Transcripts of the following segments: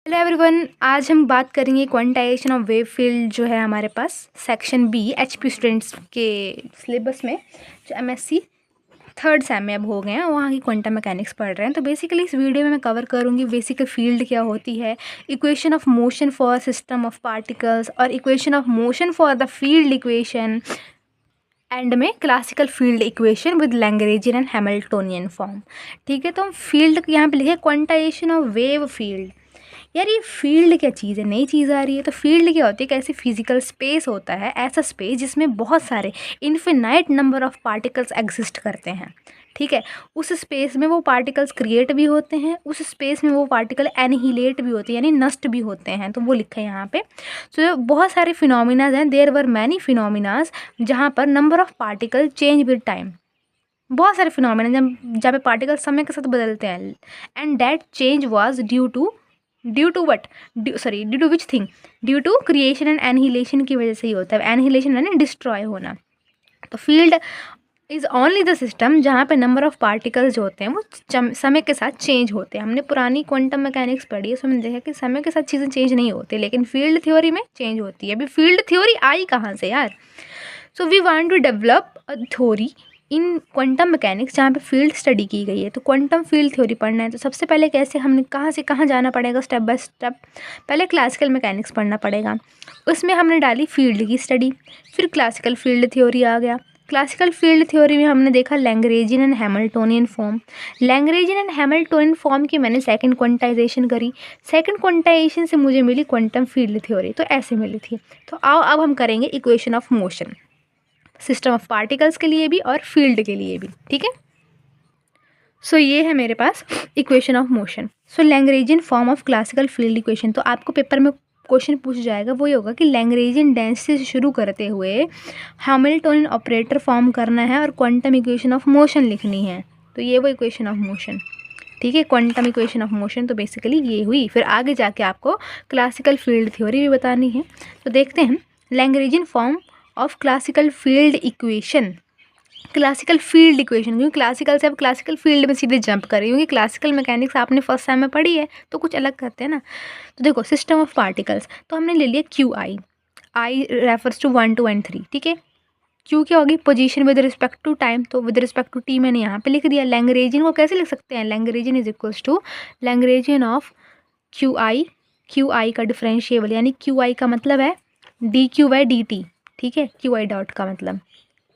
Hello everyone, आज हम बात करेंगे क्वांटाइजेशन ऑफ वेव फील्ड जो है हमारे पास सेक्शन बी एचपी स्टूडेंट्स के सिलेबस में, जो एमएससी थर्ड सेम में अब हो गए हैं, वहाँ की क्वांटम मैकेनिक्स पढ़ रहे हैं। तो बेसिकली इस वीडियो में मैं कवर करूँगी बेसिक फील्ड क्या होती है, equation of motion for system of particles और equation of motion for the field equation, end में classical field equation with Lagrangian and Hamiltonian form. ठीक है, तो हम फील्ड यहाँ पे लिखे क्वांटाइजेशन ऑफ वेव फील्ड। यार ये फील्ड क्या चीज़ है, नई चीज़ आ रही है। तो फील्ड क्या होती है, कैसे फिजिकल स्पेस होता है, ऐसा स्पेस जिसमें बहुत सारे infinite number of particles exist करते हैं। ठीक है, उस स्पेस में वो पार्टिकल्स क्रिएट भी होते हैं, उस स्पेस में वो पार्टिकल एनहिलेट भी होते हैं, यानी नष्ट भी होते हैं। तो वो लिखा है यहाँ पे। तो बहुत सारे फिनोमिनाज हैं, देयर वर मैनी फिनोमिनाज जहाँ पर number of particle change with time. बहुत सारे फिनोमिना जहाँ पे पार्टिकल समय के साथ बदलते हैं। And that change was due to what due to which thing, due to creation and annihilation की वजह से ही होता है। एनहिलेशन यानी डिस्ट्रॉय होना। तो field is only the system जहाँ पे नंबर ऑफ पार्टिकल्स जो होते हैं वो समय के साथ चेंज होते हैं। हमने पुरानी क्वांटम मैकेनिक्स पढ़ी है, उसमें हमने देखा कि समय के साथ चीज़ें चेंज नहीं होती, लेकिन फील्ड थ्योरी में चेंज होती है। अभी फील्ड थ्योरी आई कहाँ से यार? So we want to develop a theory in quantum mechanics जहाँ पे फील्ड स्टडी की गई है। तो क्वांटम फील्ड थ्योरी पढ़ना है तो सबसे पहले कैसे हमने कहाँ से कहाँ जाना पड़ेगा, स्टेप बाय स्टेप। पहले क्लासिकल मैकेनिक्स पढ़ना पड़ेगा, उसमें हमने डाली फील्ड की स्टडी। फिर क्लासिकल फील्ड थ्योरी आ गया। क्लासिकल फील्ड थ्योरी में हमने देखा Lagrangian and Hamiltonian form. Lagrangian and Hamiltonian form की मैंने सेकंड क्वांटाइजेशन करी। सेकंड क्वांटाइजेशन से मुझे मिली क्वांटम फील्ड थ्योरी। तो ऐसे मिली थी। तो आओ अब हम करेंगे equation of motion, system of particles के लिए भी और फील्ड के लिए भी। ठीक है, सो ये है मेरे पास equation of motion. So Lagrangian form of classical field equation. तो आपको पेपर में क्वेश्चन पूछ जाएगा, वो ये होगा कि लैग्रेंजियन डेंसिटी से शुरू करते हुए हैमिल्टोनियन ऑपरेटर फॉर्म करना है और क्वांटम इक्वेशन ऑफ मोशन लिखनी है। तो ये वो इक्वेशन ऑफ मोशन। ठीक है, क्वांटम इक्वेशन ऑफ मोशन तो बेसिकली ये हुई। फिर आगे जाके आपको क्लासिकल फील्ड थ्योरी भी बतानी है। तो देखते हैं Lagrangian form of classical field equation. Classical field equation, क्योंकि क्लासिकल से अब क्लासिकल फील्ड में सीधे जंप करें, क्योंकि क्लासिकल मैकेनिक्स आपने फर्स्ट सेम में पढ़ी है, तो कुछ अलग करते हैं ना। तो देखो सिस्टम ऑफ पार्टिकल्स, तो हमने ले लिया q i. I refers to 1 2 and 3। ठीक है, क्यू क्या होगी, position with respect to time. तो विद रिस्पेक्ट टू टी मैंने यहाँ पे लिख दिया। लैग्रेंजियन को कैसे लिख सकते हैं, Lagrangian is equals to Lagrangian of q i का डिफरेंशिएबल, यानी क्यू आई का मतलब है d q by D t. ठीक है, क्यू आई डॉट का मतलब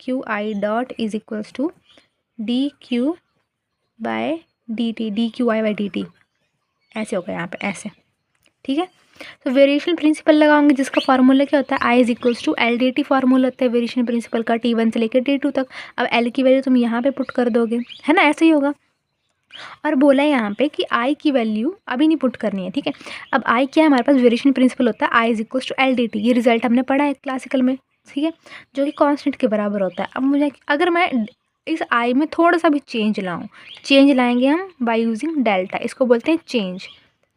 q i dot is equals to d q by d t, d q i by D t, ऐसे होगा यहाँ पे ऐसे। ठीक है, तो वेरिएशन प्रिंसिपल लगाओगे जिसका फार्मूला क्या होता है, I is equals to L D T formula होता है वेरिएशन प्रिंसिपल का, T1 से लेकर T2 तक। अब एल की वैल्यू तुम यहाँ पे पुट कर दोगे, है ना, ऐसे ही होगा। और बोला है यहाँ पे कि आई की वैल्यू अभी नहीं पुट करनी है। ठीक है, अब आई क्या है, हमारे पास वेरिएशन प्रिंसिपल होता है I is equals to L D T. ये रिजल्ट हमने पढ़ा है क्लासिकल में। ठीक है, जो कि कांस्टेंट के बराबर होता है। अब मुझे अगर मैं इस आई में थोड़ा सा भी चेंज लाऊं, चेंज लाएंगे हम बाय यूजिंग डेल्टा, इसको बोलते हैं चेंज।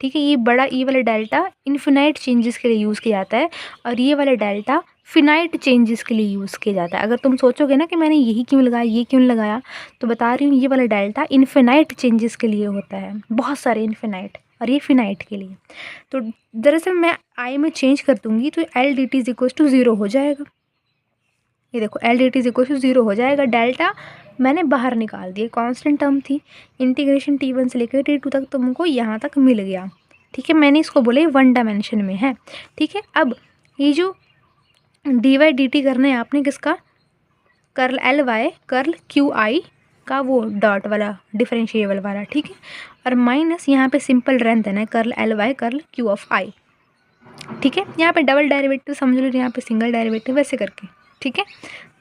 ठीक है, ये बड़ा ई वाला डेल्टा इन्फिनाइट चेंजेस के लिए यूज़ किया जाता है और ये वाला डेल्टा फिनाइट चेंजेस के लिए यूज़ किया जाता है। अगर तुम सोचोगे ना कि मैंने यही क्यों लगाया, ये क्यों लगाया, तो बता रही हूँ ये वाला डेल्टा इन्फिनाइट चेंजेस के लिए होता है, बहुत सारे इन्फिनाइट, और ये फिनाइट के लिए। तो दरअसल मैं आई में चेंज कर दूँगी तो L D t is equal to 0 हो जाएगा। ये देखो L D t is equal to 0 हो जाएगा। डेल्टा मैंने बाहर निकाल दिया, कांस्टेंट टर्म थी, इंटीग्रेशन T1 से लेकर T2 तक तुमको यहाँ तक मिल गया। ठीक है, मैंने इसको बोले 1 डायमेंशन में है। ठीक है, अब ये जो डी वाई डी टी करना है आपने किसका, curl L Y curl q i का, वो डॉट वाला डिफरेंशिएबल वाला। ठीक है, और माइनस यहाँ पे सिंपल रहने देना है curl L Y curl Q of I. ठीक है, यहाँ पे डबल डेरिवेटिव समझ लो, यहाँ पे सिंगल डेरिवेटिव, वैसे करके। ठीक है,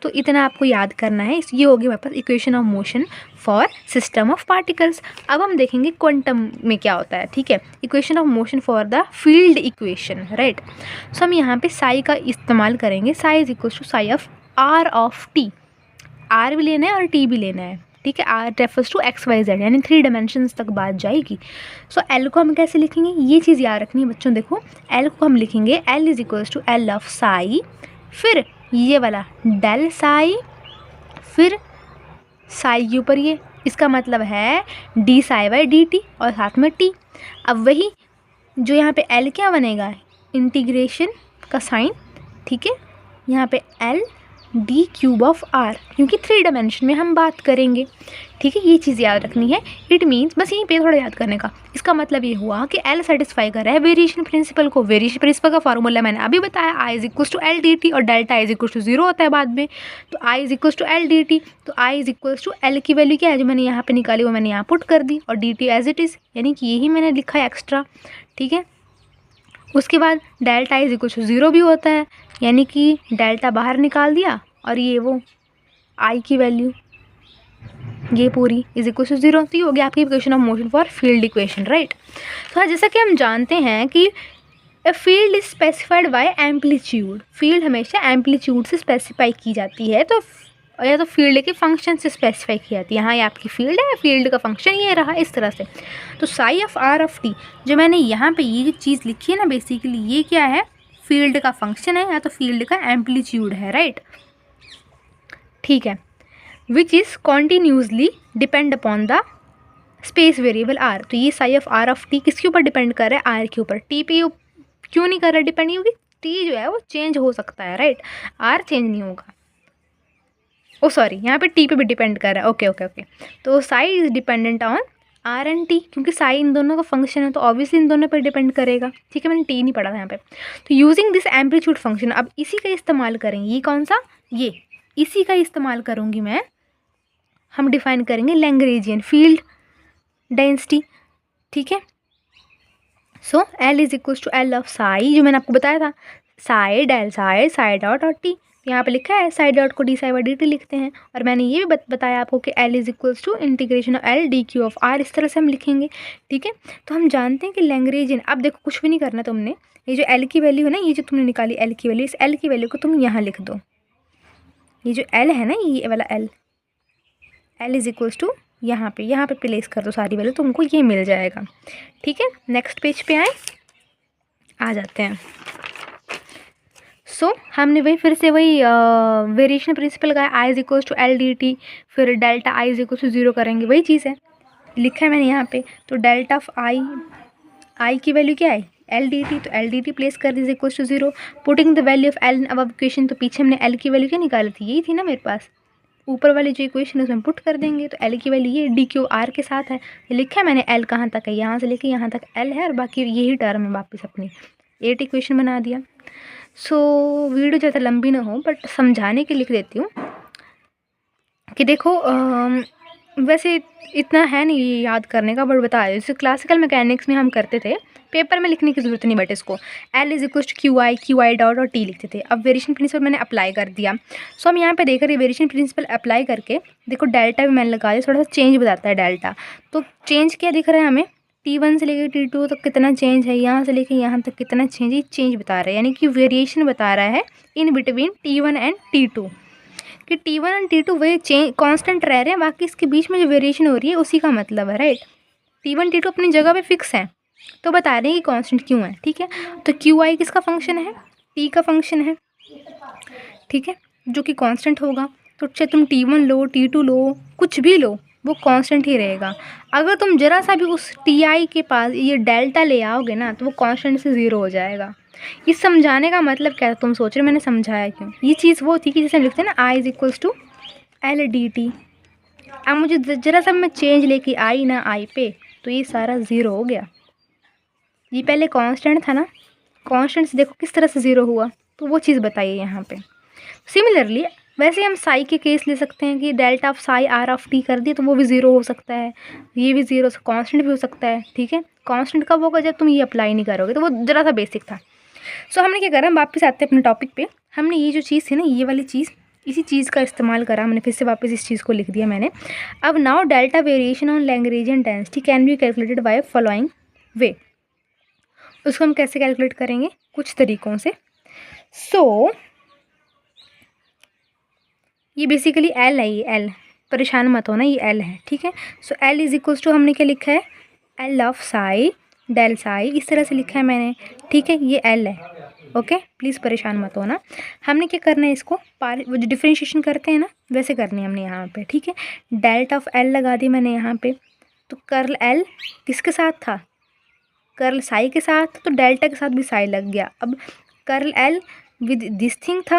तो इतना आपको याद करना है। ये होगी हमारे पास equation of motion for system of particles. अब हम देखेंगे क्वांटम में क्या होता है। ठीक है, equation of motion for the field equation, right. So हम यहाँ पे साई का इस्तेमाल करेंगे। Psi is equal to psi of are of T. R भी लेना है और टी भी लेना है। ठीक है, r refers to x Y z, यानी 3 डायमेंशंस तक बात जाएगी। सो एल को हम कैसे लिखेंगे, ये चीज़ याद रखनी है बच्चों। देखो एल को हम लिखेंगे L is equals to L of psi, फिर ये वाला डेल साई, फिर साई के ऊपर ये, इसका मतलब है D psi by D T और साथ में टी। अब वही जो यहाँ पे एल क्या बनेगा, इंटीग्रेशन का साइन, ठीक है, यहाँ पे L d cube of r, क्योंकि 3 डायमेंशन में हम बात करेंगे, ठीक है, ये चीज़ याद रखनी है। इट मीन्स बस यहीं पे थोड़ा याद करने का, इसका मतलब ये हुआ कि एल सेटिस्फाई कर रहा है वेरिएशन प्रिंसिपल को। वेरिएशन प्रिंसिपल का फार्मूला मैंने अभी बताया, I is equals to L D T, और डेल्टा इज इक्वल्स टू 0 होता है बाद में, तो I is equals to L D T, तो I is equals to L की वैल्यू क्या है जो मैंने यहाँ पे निकाली वो मैंने यहाँ पुट कर दी, और d t as it is, यानी कि यही मैंने लिखा है एक्स्ट्रा, ठीक है। उसके बाद डेल्टा इज इक्वल टू 0 भी होता है, यानी कि डेल्टा बाहर निकाल दिया, और ये वो आई की वैल्यू ये पूरी इज इक्वल टू 0, तो ये हो गया आपकी equation of motion for field equation, right. तो जैसा कि हम जानते हैं कि a field is specified by amplitude, field हमेशा एम्पलीट्यूड से स्पेसिफाई की जाती है, तो या तो फील्ड के फंक्शन से स्पेसिफाई की जाती है। यहाँ ये आपकी फील्ड है, फील्ड का फंक्शन ये रहा इस तरह से। तो psi of are of t, जो मैंने यहाँ पे ये चीज़ लिखी है ना, बेसिकली ये क्या है, फील्ड का फंक्शन है या तो फील्ड का एम्पलीट्यूड है, राइट, ठीक है, which is continuously depend upon the space variable r. तो ये psi of are of T किसके ऊपर डिपेंड कर रहा है, आर के ऊपर। टी पे क्यों नहीं कर रहा डिपेंड, क्योंकि टी जो है वो चेंज हो सकता है, राइट, आर चेंज नहीं होगा। ओ सॉरी, यहाँ पे टी पे भी डिपेंड कर रहा है, ओके ओके ओके। तो psi is dependent on R and T, क्योंकि साई इन दोनों का फंक्शन है तो ऑब्वियसली इन दोनों पर डिपेंड करेगा, ठीक है, मैंने टी नहीं पढ़ा था यहाँ पे। तो यूजिंग दिस एम्पलीट्यूड फंक्शन, अब इसी का इस्तेमाल करेंगे, ये कौन सा, ये इसी का इस्तेमाल करूँगी मैं, हम डिफाइन करेंगे लैग्रेंजियन फील्ड डेंसिटी, ठीक है। So L is equals to L of psi, जो मैंने आपको बताया था, psi del psi psi dot और टी, यहाँ पे लिखा है साई डॉट को D psi by D T लिखते हैं, और मैंने ये भी बताया आपको कि L is equals to integration of L D Q of R, इस तरह से हम लिखेंगे, ठीक है। तो हम जानते हैं कि लैग्रेंजियन, अब देखो कुछ भी नहीं करना तुमने, ये जो एल की वैल्यू है ना, ये जो तुमने निकाली एल की वैल्यू, इस एल की वैल्यू को तुम यहाँ लिख दो, ये जो एल है ना, ये वाला L, L is equals to यहाँ पे प्लेस कर दो सारी वैल्यू, तुमको ये मिल जाएगा, ठीक है। नेक्स्ट पेज पे आ जाते हैं। सो हमने वही फिर से वही वेरिएशन प्रिंसिपल का I is equals to L D T, फिर delta I is equals to 0 करेंगे, वही चीज़ है, लिखा है मैंने यहाँ पे। तो डेल्टा ऑफ आई की वैल्यू क्या है, एल डी टी, तो एल डी टी प्लेस कर दी is equals to 0, putting the value of L in above equation, तो पीछे हमने एल की वैल्यू क्या निकाली थी, यही थी ना मेरे पास, ऊपर वाली जो इक्वेशन है उसमें पुट कर देंगे, तो एल की वैल्यू ये डी क्यू आर के साथ है, ये लिखा है मैंने, एल कहाँ तक है, यहाँ से लेके यहाँ तक एल है, और बाकी यही टर्म है वापस अपनी, 8 इक्वेशन बना दिया। सो वीडियो ज़्यादा लंबी ना हो, बट समझाने के लिख देती हूँ कि देखो वैसे इतना है नहीं ये याद करने का, बट बता रही हूँ, जैसे क्लासिकल मैकेनिक्स में हम करते थे, पेपर में लिखने की ज़रूरत नहीं, बट इसको L is equal to q i dot और टी लिखते थे। अब वेरिएशन प्रिंसिपल मैंने अप्लाई कर दिया, सो हम यहाँ पे देख रहे हैं वेरिएशन प्रिंसिपल अप्लाई करके, देखो डेल्टा भी मैंने लगा दिया, थोड़ा सा चेंज बताता है डेल्टा, तो चेंज क्या दिख रहा है हमें, T1 से लेकर T2 तक कितना चेंज है, यहाँ से लेकर यहाँ तक कितना चेंज है, चेंज बता रहा है, यानी कि वेरिएशन बता रहा है in between T1 and T2, कि T1 एंड T2 वही चेंज कांस्टेंट रह रहे हैं, बाकी इसके बीच में जो वेरिएशन हो रही है उसी का मतलब है, राइट। T1 T2 अपनी जगह पे फिक्स है, तो बता रहे हैं कि कांस्टेंट क्यों है, ठीक है। तो क्यू आई किसका फंक्शन है, टी का फंक्शन है, ठीक है, जो कि कांस्टेंट होगा, तो चाहे तुम T1 लो T2 लो कुछ भी लो, वो कांस्टेंट ही रहेगा। अगर तुम जरा सा भी उस टी आई के पास ये डेल्टा ले आओगे ना, तो वो कांस्टेंट से 0 हो जाएगा। इस समझाने का मतलब क्या है, तुम सोच रहे मैंने समझाया क्यों, ये चीज़ वो थी कि जैसे लिखते हैं ना I is equals to L D T, अब मुझे जरा सा मैं चेंज लेके आई ना आई पे, तो ये सारा 0 हो गया। ये पहले कांस्टेंट था ना, कांस्टेंट से देखो किस तरह से 0 हुआ, तो वो चीज़ बताइए यहाँ पे। सिमिलरली वैसे हम साई के केस ले सकते हैं कि delta of psi R of T कर दिए, तो वो भी 0 हो सकता है, ये भी 0 कांस्टेंट भी हो सकता है, ठीक है। कांस्टेंट कब होगा, जब तुम ये अप्लाई नहीं करोगे, तो वो ज़रा सा बेसिक था। सो हमने क्या करा, हम वापस आते हैं अपने टॉपिक पे, हमने ये जो चीज़ थी ना, ये वाली चीज़, इसी चीज़ का इस्तेमाल करा, हमने फिर से वापस इस चीज़ को लिख दिया मैंने। अब now delta variation on Lagrangian density can be calculated by following वे, उसको हम कैसे कैलकुलेट करेंगे, कुछ तरीक़ों से। सो ये बेसिकली एल है, ये एल, परेशान मत होना, ये एल है, ठीक है। So L is equals to हमने क्या लिखा है, L of psi del psi, इस तरह से लिखा है मैंने, ठीक है, ये एल है, ओके, प्लीज़ परेशान मत होना। हमने क्या करना है, इसको वो जो डिफ्रेंशिएशन करते हैं ना, वैसे करनी है हमने यहाँ पे, ठीक है। डेल्टा ऑफ एल लगा दी मैंने यहाँ पे, तो कर्ल एल किसके साथ था, कर्ल साई के साथ, तो डेल्टा के साथ भी साई लग गया। अब curl L with this thing था,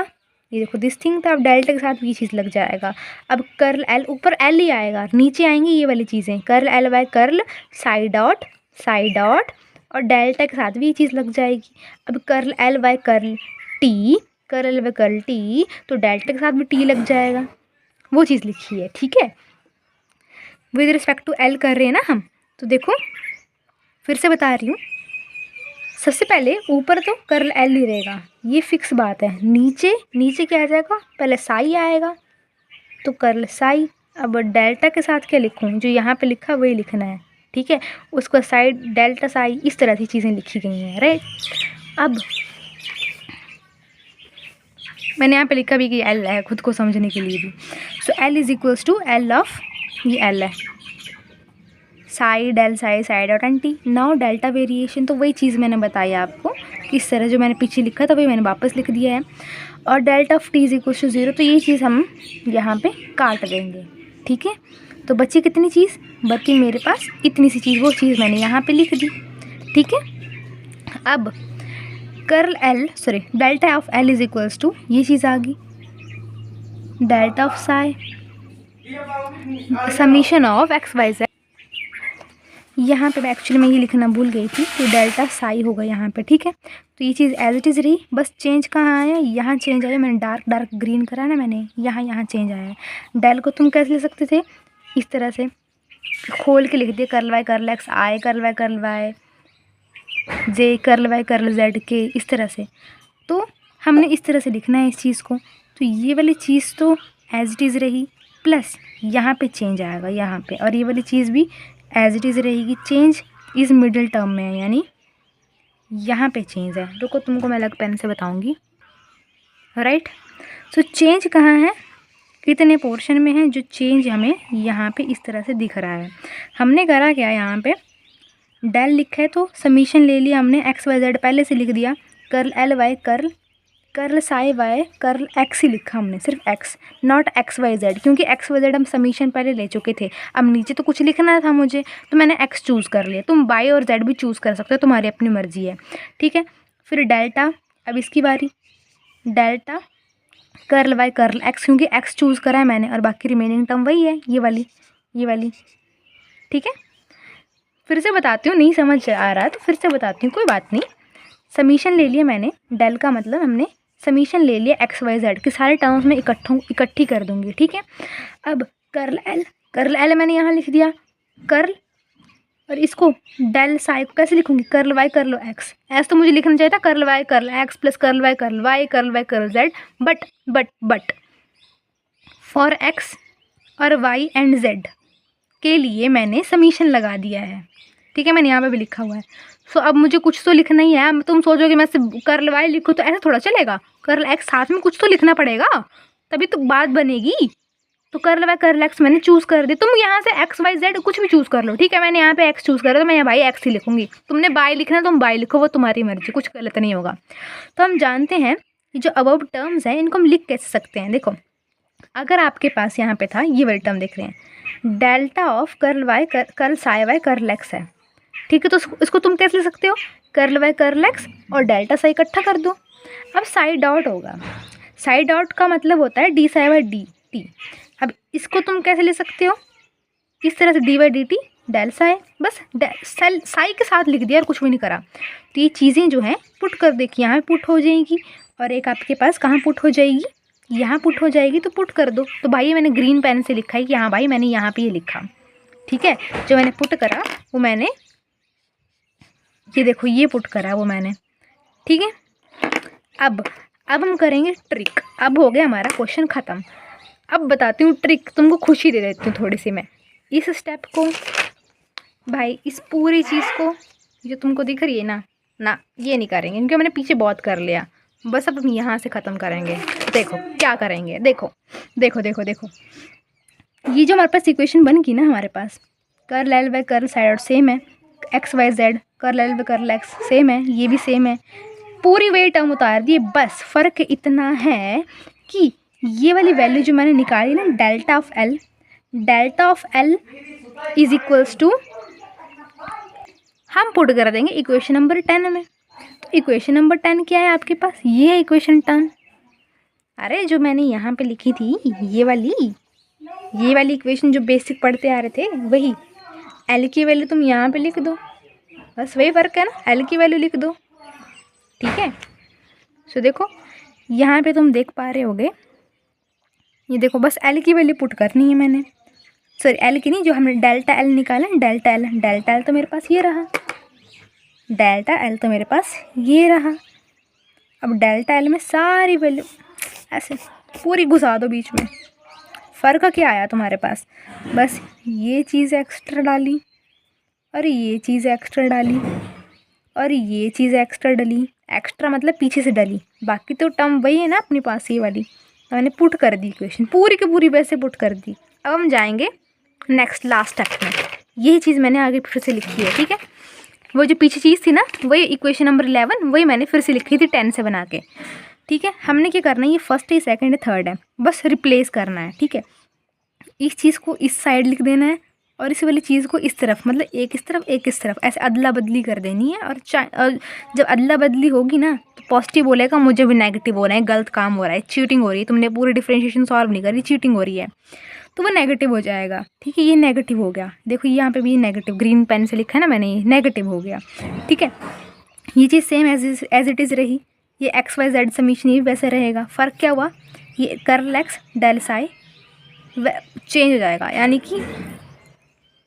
ये देखो दिस थिंग था, अब डेल्टा के साथ भी ये चीज़ लग जाएगा। अब कर्ल एल, ऊपर एल ही आएगा, नीचे आएंगी ये वाली चीज़ें, curl L by curl Sai dot और डेल्टा के साथ भी ये चीज़ लग जाएगी। अब curl L by curl T, curl L by curl T, तो डेल्टा के साथ भी टी लग जाएगा। वो चीज़ लिखी है, ठीक है। विद रिस्पेक्ट टू एल कर रहे हैं ना हम, तो देखो फिर से बता रही हूँ। सबसे पहले ऊपर तो कर्ल एल ही रहेगा, ये फिक्स बात है। नीचे क्या आ जाएगा, पहले साई आएगा, तो कर्ल साई। अब डेल्टा के साथ क्या लिखूँ, जो यहाँ पे लिखा वही लिखना है, ठीक है। उसको साइड डेल्टा साई, इस तरह की चीज़ें लिखी गई हैं, राइट। अब मैंने यहाँ पे लिखा भी कि एल है, खुद को समझने के लिए भी। So L is equals to L of, ये एल है, psi del psi dot and T. Now delta variation, तो वही चीज़ मैंने बताई आपको कि इस तरह जो मैंने पीछे लिखा था वही मैंने वापस लिख दिया है। और delta of t is equals to 0, तो ये चीज़ हम यहाँ पे काट देंगे, ठीक है। तो बची कितनी चीज़, बची मेरे पास इतनी सी चीज़, वो चीज़ मैंने यहाँ पे लिख दी, ठीक है। अब curl L, sorry delta of L is equals to, ये चीज़ आ गई, delta of psi summation of X Y Z. यहाँ पे एक्चुअली मैं ये लिखना भूल गई थी कि डेल्टा साई होगा यहाँ पे, ठीक है। तो ये चीज़ एज इट इज़ रही, बस चेंज कहाँ आया, यहाँ चेंज आया। मैंने डार्क ग्रीन करा ना मैंने, यहाँ चेंज आया। डेल को तुम कैसे ले सकते थे, इस तरह से खोल के लिख दिया, कर्ल वाई कर्ल एक्स आई, कर्ल वाई जे, कर्ल वाई कर्ल जेड के, इस तरह से। तो हमने इस तरह से लिखना है इस चीज़ को। तो ये वाली चीज़ तो एज इट इज़ रही, प्लस यहाँ पे चेंज आएगा यहाँ पे, और ये वाली चीज़ भी एज इट इज़ रहेगी। चेंज इस मिडिल टर्म में है, यानी यहाँ पे चेंज है। रुको तुमको मैं अलग पेन से बताऊँगी, राइट। सो चेंज कहाँ है, कितने पोर्शन में है, जो चेंज हमें यहाँ पे इस तरह से दिख रहा है। हमने करा क्या, यहाँ पे डेल लिखा है तो समीशन ले लिया हमने, एक्स वाई जेड पहले से लिख दिया, curl L Y curl psi Y curl X ही लिखा हमने, सिर्फ X, not X Y Z, क्योंकि एक्स वाई जेड हम समीशन पहले ले चुके थे। अब नीचे तो कुछ लिखना था मुझे, तो मैंने एक्स चूज़ कर लिया। तुम वाई और जेड भी चूज़ कर सकते हो, तुम्हारी अपनी मर्जी है, ठीक है। फिर डेल्टा, अब इसकी बारी, delta curl Y curl X, क्योंकि एक्स चूज़ करा है मैंने, और बाकी रिमेनिंग टर्म वही है, ये वाली, ठीक है। फिर से बताती हूँ, नहीं समझ आ रहा तो फिर से बताती हूँ, कोई बात नहीं। समीशन ले लिया मैंने, डेल का मतलब हमने समीशन ले लिया एक्स वाई जेड के, सारे टर्म्स में इकट्ठी कर दूंगी, ठीक है। अब कर्ल एल मैंने यहाँ लिख दिया, कर्ल, और इसको डेल साई को कैसे लिखूंगी, कर्ल वाई कर्ल एक्स। ऐसा तो मुझे लिखना चाहिए था curl Y curl X plus curl Y curl Z, but for X और वाई एंड जेड के लिए मैंने समीशन लगा दिया है, ठीक है। मैंने यहाँ पे भी लिखा हुआ है। सो अब मुझे कुछ तो लिखना ही है। तुम सोचोगे मैं सिर्फ कर्ल वाई लिखूँ, तो ऐसा थोड़ा चलेगा, कर्ल एक्स साथ में कुछ तो लिखना पड़ेगा, तभी तो बात बनेगी। तो कर्ल वाई कर्ल एक्स मैंने चूज़ कर दी, तुम यहाँ से एक्स वाई जेड कुछ भी चूज़ कर लो, ठीक है। मैंने यहाँ पे एक्स चूज़ करा, तो मैं यहाँ भाई एक्स ही लिखूँगी। तुमने बाई लिखना तुम बाई लिखो, वो तुम्हारी मर्जी, कुछ गलत नहीं होगा। तो हम जानते हैं कि जो अबव टर्म्स हैं इनको हम लिख कैसे सकते हैं। देखो अगर आपके पास यहाँ पे था, ये वाली टर्म देख रहे हैं, delta of curl Y curl psi Y curl X है, ठीक है। तो इसको तुम कैसे ले सकते हो, कर्ल वाई कर्ल एक्स और डेल्टा साई इकट्ठा कर दो। अब साई डॉट होगा, साई डॉट का मतलब होता है D psi by D T. अब इसको तुम कैसे ले सकते हो, इस तरह से D by D T del psi, बस साई के साथ लिख दिया और कुछ भी नहीं करा। तो ये चीज़ें जो हैं पुट कर देखिए, यहाँ पुट हो जाएगी, और एक आपके पास कहाँ पुट हो जाएगी, यहाँ पुट हो जाएगी, तो पुट कर दो। तो भाई मैंने ग्रीन पेन से लिखा है कि हाँ भाई मैंने यहाँ पे ये लिखा, ठीक है। जो मैंने पुट करा वो मैंने, ये देखो ये पुट करा वो मैंने, ठीक है। अब हम करेंगे ट्रिक। अब हो गया हमारा क्वेश्चन ख़त्म। अब बताती हूँ ट्रिक, तुमको खुशी दे देती हूँ थोड़ी सी मैं। इस स्टेप को भाई, इस पूरी चीज़ को जो तुमको दिख रही है ना ये नहीं करेंगे, क्योंकि मैंने पीछे बहुत कर लिया। बस अब हम यहाँ से ख़त्म करेंगे। देखो क्या करेंगे, देखो ये जो हमारे पास इक्वेशन बन गई ना हमारे पास, curl L by curl side same है, X Y Z curl L by curl X same है, ये भी सेम है, पूरी वही टर्म उतार दिए। बस फ़र्क इतना है कि ये वाली वैल्यू जो मैंने निकाली ना, delta of L is equals to, हम पुट कर देंगे इक्वेशन नंबर 10 में। तो इक्वेशन नंबर 10 क्या है आपके पास, ये है इक्वेशन 10। अरे जो मैंने यहाँ पे लिखी थी ये वाली इक्वेशन जो बेसिक पढ़ते आ रहे थे वही, एल की वैल्यू तुम यहाँ पे लिख दो, बस वही फ़र्क है ना, एल की वैल्यू लिख दो, ठीक है। सो देखो यहाँ पे तुम देख पा रहे होगे, ये देखो बस एल की वैल्यू पुट करनी है मैंने, सॉरी एल की नहीं, जो हमने डेल्टा एल निकाला, डेल्टा एल तो मेरे पास ये रहा, डेल्टा एल तो मेरे पास ये रहा। अब डेल्टा एल में सारी वैल्यू ऐसे पूरी घुसा दो बीच में। फ़र्क क्या आया तुम्हारे पास, बस ये चीज़ एक्स्ट्रा डाली और ये चीज़ एक्स्ट्रा डाली और ये चीज़ एक्स्ट्रा डली, एक्स्ट्रा मतलब पीछे से डली, बाकी तो टर्म वही है ना अपने पास ये वाली, तो मैंने पुट कर दी इक्वेशन पूरी की पूरी वैसे पुट कर दी। अब हम जाएंगे नेक्स्ट लास्ट स्टेप में, यही चीज़ मैंने आगे फिर से लिखी है, ठीक है। वो जो पीछे चीज़ थी ना वही इक्वेशन नंबर 11 वही मैंने फिर से लिखी थी 10 से बना के, ठीक है। हमने क्या करना है, ये फर्स्ट है, सेकंड है, थर्ड है, बस रिप्लेस करना है, ठीक है। इस चीज़ को इस साइड लिख देना है और इस वाली चीज़ को इस तरफ, मतलब एक इस तरफ एक इस तरफ, ऐसे अदला बदली कर देनी है। और जब अदला बदली होगी ना तो पॉजिटिव बोलेगा मुझे भी नेगेटिव हो रहा है, गलत काम हो रहा है, चीटिंग हो रही है, तुमने पूरी डिफरेंशिएशन सॉल्व नहीं करी, चीटिंग हो रही है, तो वो नेगेटिव हो जाएगा, ठीक है। ये नेगेटिव हो गया, देखो यहाँ पे भी ये नेगेटिव ग्रीन पेन से लिखा है ना मैंने, ये नेगेटिव हो गया, ठीक है। ये चीज़ सेम एज इट इज़ रही, ये एक्स वाई जेड समीशन ये वैसे रहेगा। फ़र्क क्या हुआ, ये curl X del psi change हो जाएगा, यानी कि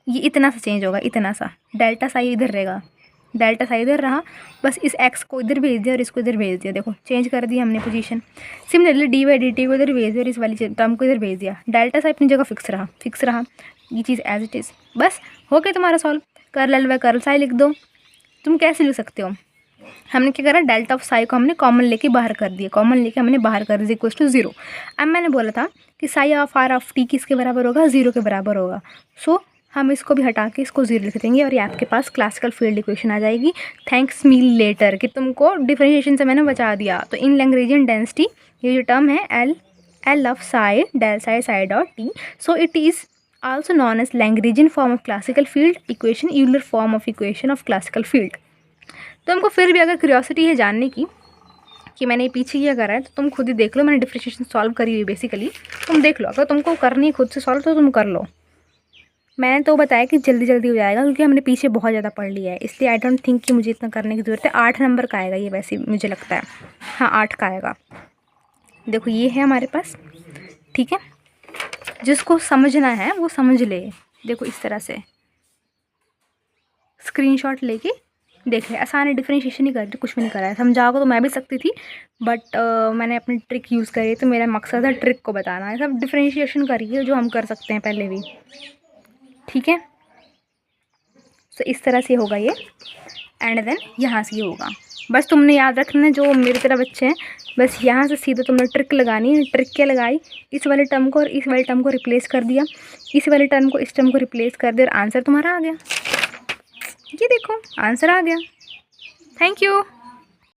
ये इतना सा चेंज होगा, इतना सा, डेल्टा साई इधर रहेगा, डेल्टा साई इधर रहा, बस इस एक्स को इधर भेज दिया और इसको इधर भेज दिया, देखो चेंज कर दिया हमने position. Similarly D by D T को इधर भेज दिया और इस वाली टर्म को इधर भेज दिया, डेल्टा साई अपनी जगह फिक्स रहा, ये चीज़ एज इट इज़, बस हो गया तुम्हारा solve. Curl L by curl Sai लिख दो, तुम कैसे लिख सकते हो, हमने क्या करा, डेल्टा ऑफ साई को हमने कॉमन लेके बाहर कर दिया, कॉमन लेके हमने बाहर कर दिया इक्वल्स टू 0। अब मैंने बोला था कि psi of are of T किसके बराबर होगा, 0 के बराबर होगा। सो हम इसको भी हटा के इसको 0 लिख देंगे और ये आपके पास क्लासिकल फील्ड इक्वेशन आ जाएगी। थैंक्स मी लेटर कि तुमको डिफरेंशिएशन से मैंने बचा दिया। तो इन लैग्रेंजियन डेंसिटी ये जो टर्म है L of psi del psi dot T, so it is also known as Lagrangian form of classical field equation, Euler form of equation of classical field. तो हमको फिर भी अगर क्यूरियोसिटी है जानने की कि मैंने पीछे क्या करा है, तो तुम खुद ही देख लो, मैंने डिफरेंशिएशन सॉल्व करी हुई बेसिकली, तुम देख लो, अगर तुमको करनी है खुद से सॉल्व तो तुम कर लो। मैंने तो बताया कि जल्दी जल्दी हो जाएगा क्योंकि हमने पीछे बहुत ज़्यादा पढ़ लिया है, इसलिए आई डोंट थिंक कि मुझे इतना करने की ज़रूरत है। 8 नंबर का आएगा ये, वैसे मुझे लगता है, हाँ 8 का आएगा। देखो ये है हमारे पास, ठीक है, जिसको समझना है वो समझ ले, देखो इस तरह से स्क्रीनशॉट लेके देख ले, आसान है, डिफरेंशिएशन ही कर रही, कुछ भी नहीं करा है। समझाओगे तो मैं भी सकती थी बट मैंने अपनी ट्रिक यूज़ करी है, तो मेरा मकसद है ट्रिक को बताना है। सब डिफरेंशिएशन करिए जो हम कर सकते हैं पहले भी, ठीक है। तो इस तरह से होगा ये, एंड देन यहाँ से ये होगा। बस तुमने याद रखना, जो मेरी तरह बच्चे हैं, बस यहाँ से सीधे तुमने ट्रिक लगानी है। ट्रिक क्या लगाई, इस वाले टर्म को और इस वाले टर्म को रिप्लेस कर दिया, इस वाले टर्म को इस टर्म को रिप्लेस कर दिया और आंसर तुम्हारा आ गया। ये देखो आंसर आ गया। Thank you.